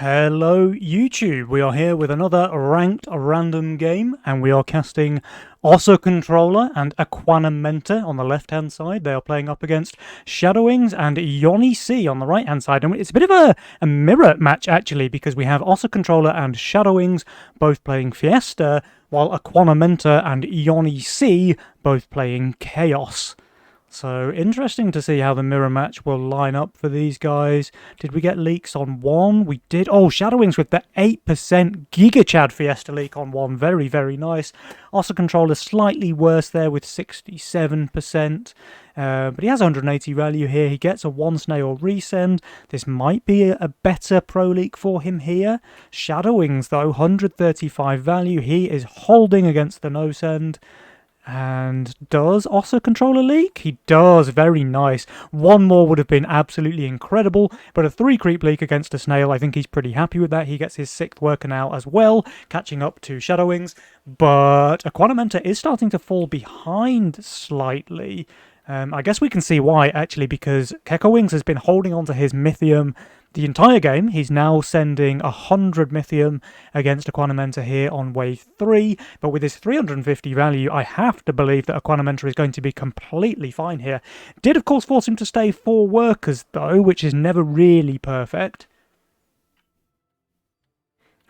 Hello YouTube, we are here with another ranked random game and we are casting Ausserkontrolle and Aquanamenta on the left hand side. They are playing up against Shadowings and Johnyc on the right hand side, and it's a bit of a mirror match actually, because we have Ausserkontrolle and Shadowings both playing Fiesta while Aquanamenta and Johnyc both playing Chaos. So, interesting to see how the mirror match will line up for these guys. Did we get leaks on one? We did. Oh, Shadowings with the 8% Giga Chad Fiesta leak on one. Very, very nice. Ausserkontrolle slightly worse there with 67%. But he has 180 value here. He gets a 1 snail resend. This might be a better pro leak for him here. Shadowings, though, 135 value. He is holding against the no send. And does Ausserkontrolle leak? He does, very nice. One more would have been absolutely incredible, but a 3 creep leak against a snail, I think he's pretty happy with that. He gets his 6th worker now as well, catching up to Shadowings, but Aquanamenta is starting to fall behind slightly. I guess we can see why, actually, because Wings has been holding on to his Mythium the entire game. He's now sending 100 Mythium against Aquanamenta here on wave 3, but with his 350 value, I have to believe that Aquanamenta is going to be completely fine here. Did, of course, force him to stay 4 workers, though, which is never really perfect.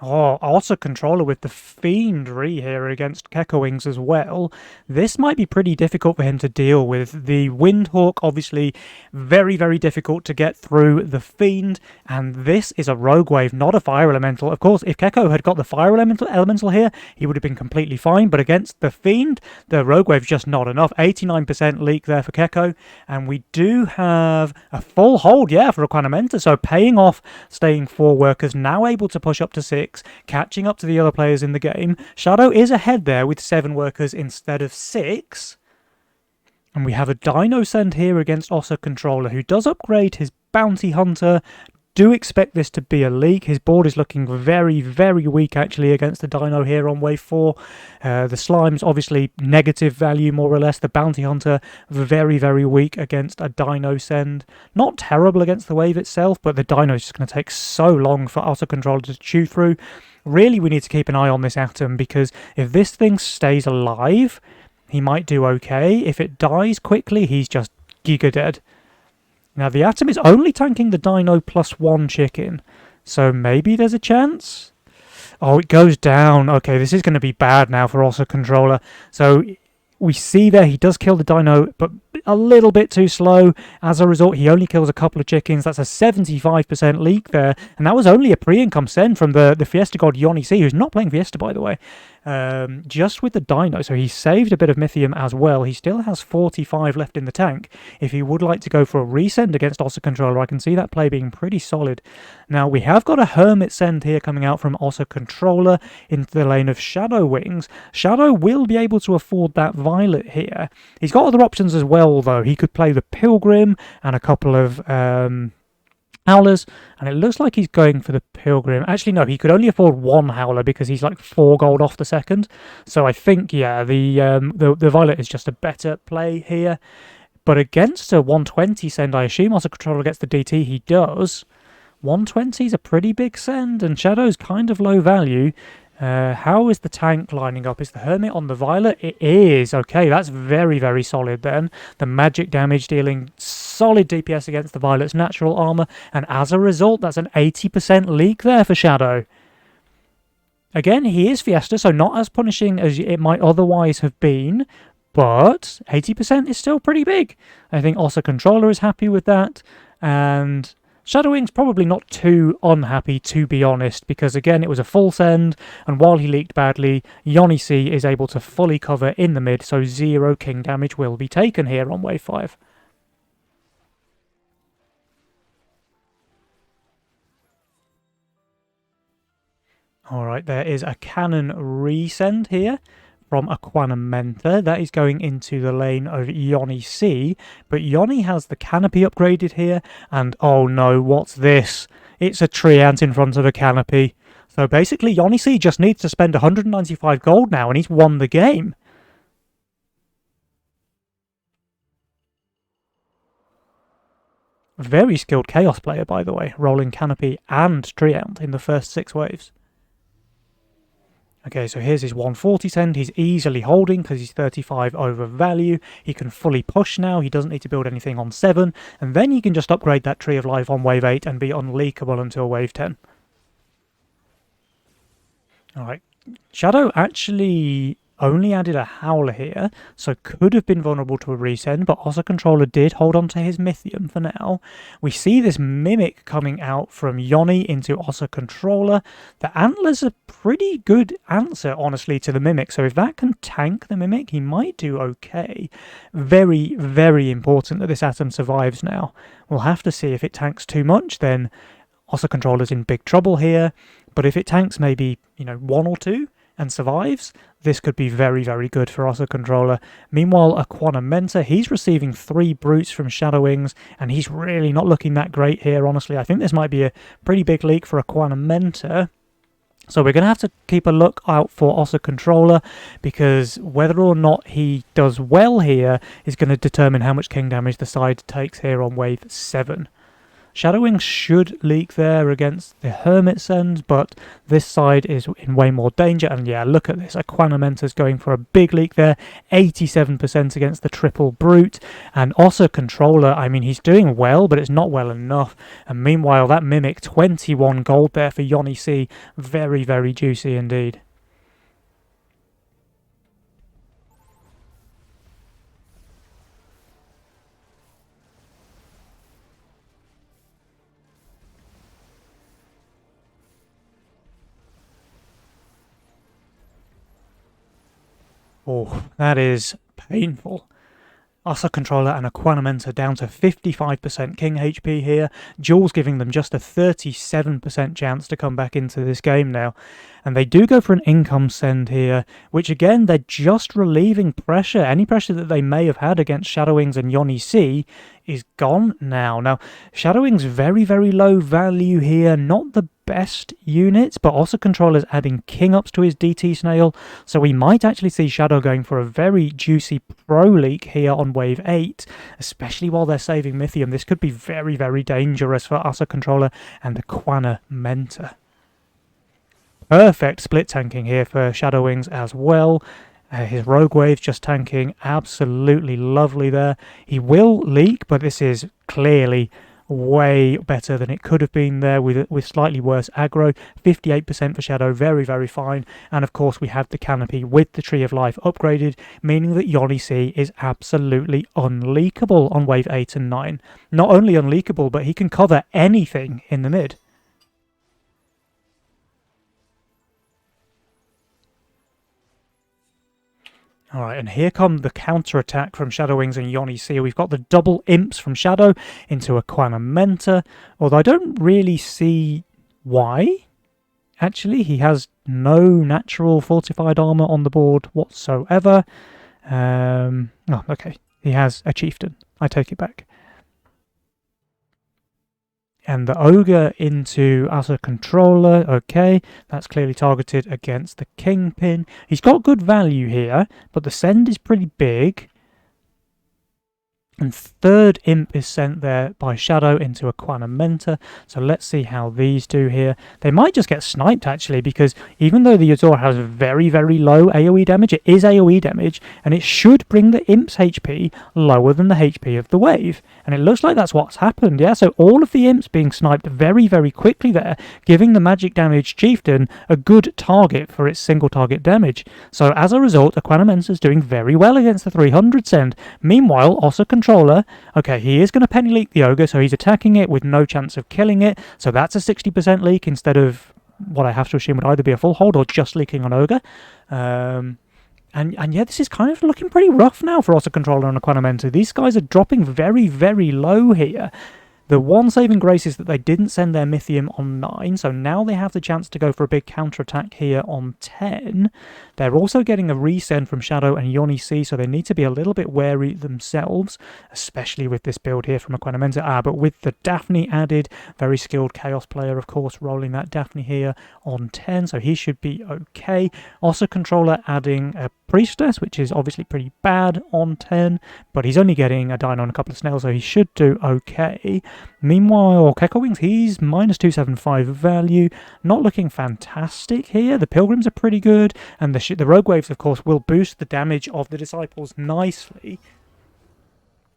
Oh, Ausserkontrolle with the Fiendry here against Wings as well. This might be pretty difficult for him to deal with. The Windhawk, obviously, very, very difficult to get through the Fiend. And this is a Rogue Wave, not a Fire Elemental. Of course, if Keko had got the Fire Elemental here, he would have been completely fine. But against the Fiend, the Rogue Wave's just not enough. 89% leak there for Keko. And we do have a full hold, yeah, for Aquanamenta. So paying off, staying 4 workers, now able to push up to 6. Catching up to the other players in the game. Shadow is ahead there with 7 workers instead of 6. And we have a Dino send here against Ausserkontrolle, who does upgrade his Bounty Hunter. Do expect this to be a leak. His board is looking very, very weak actually against the Dino here on wave 4. The Slime's obviously negative value more or less. The Bounty Hunter very, very weak against a Dino send. Not terrible against the wave itself, but the Dino is just going to take so long for Ausserkontrolle to chew through. Really, we need to keep an eye on this Atom, because if this thing stays alive, he might do okay. If it dies quickly, he's just giga dead. Now, the Atom is only tanking the Dino +1 chicken, so maybe there's a chance? Oh, it goes down. Okay, this is going to be bad now for Ausserkontrolle. So we see there he does kill the Dino, but a little bit too slow. As a result, he only kills a couple of chickens. That's a 75% leak there, and that was only a pre-income send from the Fiesta god Johnyc, who's not playing Fiesta, by the way. Just with the Dino, so he saved a bit of Mythium as well. He still has 45 left in the tank. If he would like to go for a resend against Ausserkontrolle, I can see that play being pretty solid. Now, we have got a Hermit send here coming out from Ausserkontrolle into the lane of Shadowings. Shadow will be able to afford that Violet here. He's got other options as well, though. He could play the Pilgrim and a couple of Howlers, and it looks like he's going for the Pilgrim. Actually, no, he could only afford 1 Howler because he's like 4 gold off the second. So I think, yeah, the Violet is just a better play here. But against a 120 send, I assume Ausserkontrolle gets the DT. He does. 120 is a pretty big send, and Shadow's kind of low value. How is the tank lining up? Is the Hermit on the Violet? It is. Okay, that's very, very solid then. The magic damage dealing solid DPS against the Violet's natural armor, and as a result, that's an 80% leak there for Shadow. Again, he is Fiesta, so not as punishing as it might otherwise have been, but 80% is still pretty big. I think Ausserkontrolle is happy with that, and Shadowing's probably not too unhappy, to be honest, because again, it was a full send, and while he leaked badly, Johnyc is able to fully cover in the mid, so 0 king damage will be taken here on wave 5. Alright, there is a cannon resend here from Aquanamenta. That is going into the lane of Johnyc, but Johny has the canopy upgraded here, and oh no, what's this? It's a Treant in front of a canopy. So basically, Johnyc just needs to spend 195 gold now, and he's won the game. Very skilled Chaos player, by the way, rolling Canopy and Treant in the first 6 waves. Okay, so here's his 140 send. He's easily holding because he's 35 over value. He can fully push now. He doesn't need to build anything on 7. And then he can just upgrade that Tree of Life on wave 8 and be unleakable until wave 10. Alright, Shadow actually only added a Howler here, so could have been vulnerable to a resend, but Ausserkontrolle did hold on to his Mythium for now. We see this Mimic coming out from Johnyc into Ausserkontrolle. The Antler's a pretty good answer, honestly, to the Mimic, so if that can tank the Mimic, he might do okay. Very, very important that this Atom survives now. We'll have to see if it tanks too much, then Ausserkontrolle's in big trouble here, but if it tanks maybe, 1 or 2, and survives, this could be very, very good for Ausserkontrolle. Meanwhile, Aquanamenta, he's receiving 3 brutes from Shadowings, and he's really not looking that great here, honestly. I think this might be a pretty big leak for Aquanamenta. So we're going to have to keep a look out for Ausserkontrolle, because whether or not he does well here is going to determine how much king damage the side takes here on wave 7. Shadowings should leak there against the Hermit send, but this side is in way more danger. And yeah, look at this. Aquanamenta's going for a big leak there. 87% against the triple brute. And Ausserkontrolle, I mean, he's doing well, but it's not well enough. And meanwhile, that Mimic, 21 gold there for Johnyc. Very, very juicy indeed. Oh, that is painful. Ausserkontrolle and Aquanamenta down to 55% king HP here. Jules giving them just a 37% chance to come back into this game now. And they do go for an income send here, which again, they're just relieving pressure. Any pressure that they may have had against Shadowings and Johnyc is gone now. Now, Shadowings very, very low value here. Not the best units, but Ausserkontrolle is adding king ups to his DT snail, so we might actually see Shadow going for a very juicy pro leak here on wave 8, especially while they're saving Mythium. This could be very, very dangerous for Ausserkontrolle and Aquanamenta. Perfect split tanking here for Shadowings as well. His Rogue Wave's just tanking absolutely lovely there. He will leak, but this is clearly way better than it could have been there with slightly worse aggro. 58% for Shadow, very, very fine. And of course we have the Canopy with the Tree of Life upgraded, meaning that Johnyc is absolutely unleakable on wave 8 and 9. Not only unleakable, but he can cover anything in the mid. Alright, and here come the counter-attack from Shadowings and Johnyc. We've got the double imps from Shadow into Aquanamenta, although I don't really see why. Actually, he has no natural fortified armor on the board whatsoever. Oh, okay, he has a chieftain. I take it back. And the Ogre into Ausserkontrolle, okay, that's clearly targeted against the Kingpin. He's got good value here, but the send is pretty big. And third imp is sent there by Shadow into Aquanamenta. So let's see how these do here. They might just get sniped actually, because even though the Azor has very, very low AoE damage, it is AoE damage, and it should bring the imp's HP lower than the HP of the wave. And it looks like that's what's happened, yeah? So all of the imps being sniped very, very quickly there, giving the magic damage chieftain a good target for its single target damage. So as a result, Aquanamenta's doing very well against the 300 send. Meanwhile, Ausserkontrolle, okay, he is going to penny leak the Ogre, so he's attacking it with no chance of killing it. So that's a 60% leak instead of what I have to assume would either be a full hold or just leaking on Ogre. And yeah, this is kind of looking pretty rough now for Ausserkontrolle and Aquanamenta. These guys are dropping very, very low here. The one saving grace is that they didn't send their Mythium on 9, so now they have the chance to go for a big counterattack here on 10. They're also getting a resend from Shadow and Johnyc, so they need to be a little bit wary themselves, especially with this build here from Aquanamenta. But with the Daphne added, very skilled Chaos player, of course, rolling that Daphne here on 10, so he should be okay. Ausserkontrolle adding a Priestess, which is obviously pretty bad on 10, but he's only getting a Dino and a couple of Snails, so he should do okay. Meanwhile, Kekowings, he's minus 275 value, not looking fantastic here. The Pilgrims are pretty good, and the Rogue Waves, of course, will boost the damage of the Disciples nicely.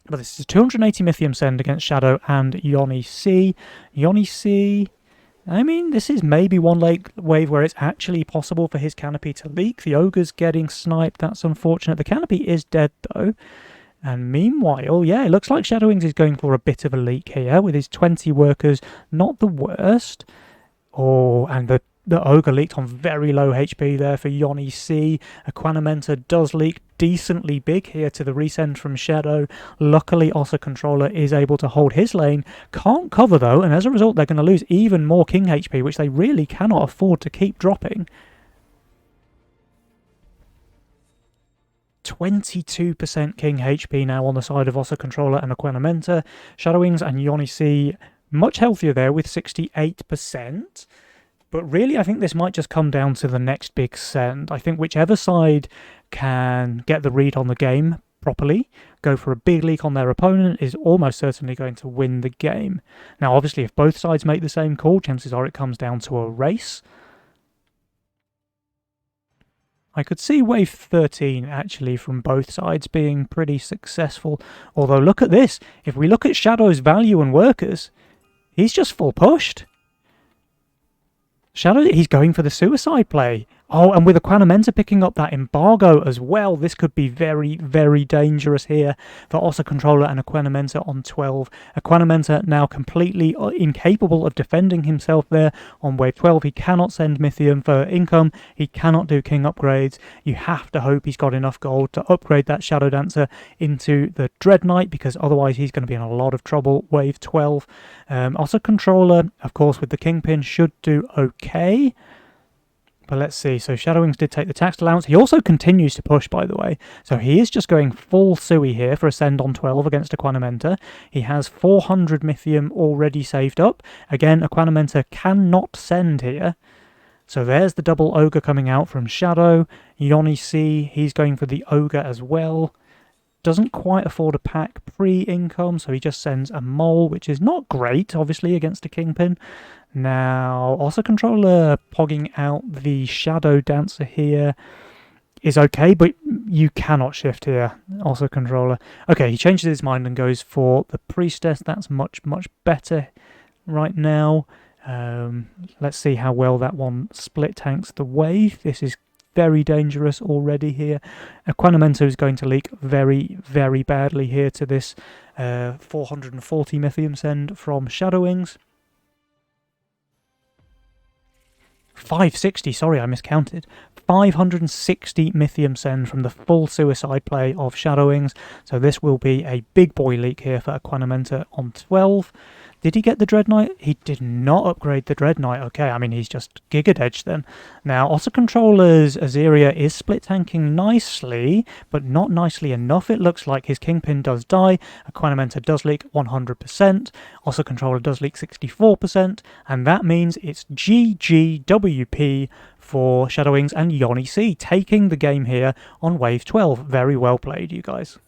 But this is 280 Mythium Send against Shadow and Johnyc. Johnyc, I mean, this is maybe one wave where it's actually possible for his canopy to leak. The Ogre's getting sniped, that's unfortunate. The canopy is dead, though. And meanwhile, yeah, it looks like Shadowings is going for a bit of a leak here with his 20 workers. Not the worst. Oh, and the Ogre leaked on very low HP there for Johnyc. Aquanamenta does leak decently big here to the resend from Shadow. Luckily, Ausserkontrolle is able to hold his lane. Can't cover, though, and as a result, they're going to lose even more King HP, which they really cannot afford to keep dropping. 22% King HP now on the side of Ausserkontrolle and Aquanamenta. Shadowings and Johnyc much healthier there with 68%. But really, I think this might just come down to the next big send. I think whichever side can get the read on the game properly, go for a big leak on their opponent, is almost certainly going to win the game. Now, obviously, if both sides make the same call, chances are it comes down to a race. I could see wave 13, actually, from both sides being pretty successful. Although, look at this. If we look at Shadow's value and workers, he's just full pushed. Shadow, he's going for the suicide play. Oh, and with Aquanamenta picking up that embargo as well, this could be very, very dangerous here for Ausserkontrolle and Aquanamenta on 12. Aquanamenta now completely incapable of defending himself there on wave 12. He cannot send Mythium for income. He cannot do King upgrades. You have to hope he's got enough gold to upgrade that Shadow Dancer into the Dread Knight, because otherwise he's going to be in a lot of trouble. Wave 12. Ausserkontrolle, of course, with the Kingpin should do okay. But let's see, so Shadowings did take the tax allowance. He also continues to push, by the way. So he is just going full Sui here for a send on 12 against Aquanamenta. He has 400 Mythium already saved up. Again, Aquanamenta cannot send here. So there's the double Ogre coming out from Shadow. Johnyc, he's going for the Ogre as well. Doesn't quite afford a pack pre-income, so he just sends a Mole, which is not great, obviously, against a Kingpin. Now, Ausserkontrolle pogging out the Shadow Dancer here is okay, but you cannot shift here, Ausserkontrolle. Okay, he changes his mind and goes for the Priestess. That's much, much better right now. Let's see how well that one split tanks the wave. This is very dangerous already here. Aquanamenta is going to leak very, very badly here to this 440 Mythium send from Shadowings. 560, sorry, I miscounted. 560 Mythium send from the full suicide play of Shadowings. So this will be a big boy leak here for Aquanamenta on 12. Did he get the Dread Knight? He did not upgrade the Dread Knight. Okay, I mean, he's just Giga Edge then. Now, Ausserkontrolle's Azeria is split tanking nicely, but not nicely enough. It looks like his Kingpin does die. Aquanamenta does leak 100%. Ausserkontrolle does leak 64%. And that means it's GGWP for Shadowings and Johnyc, taking the game here on wave 12. Very well played, you guys.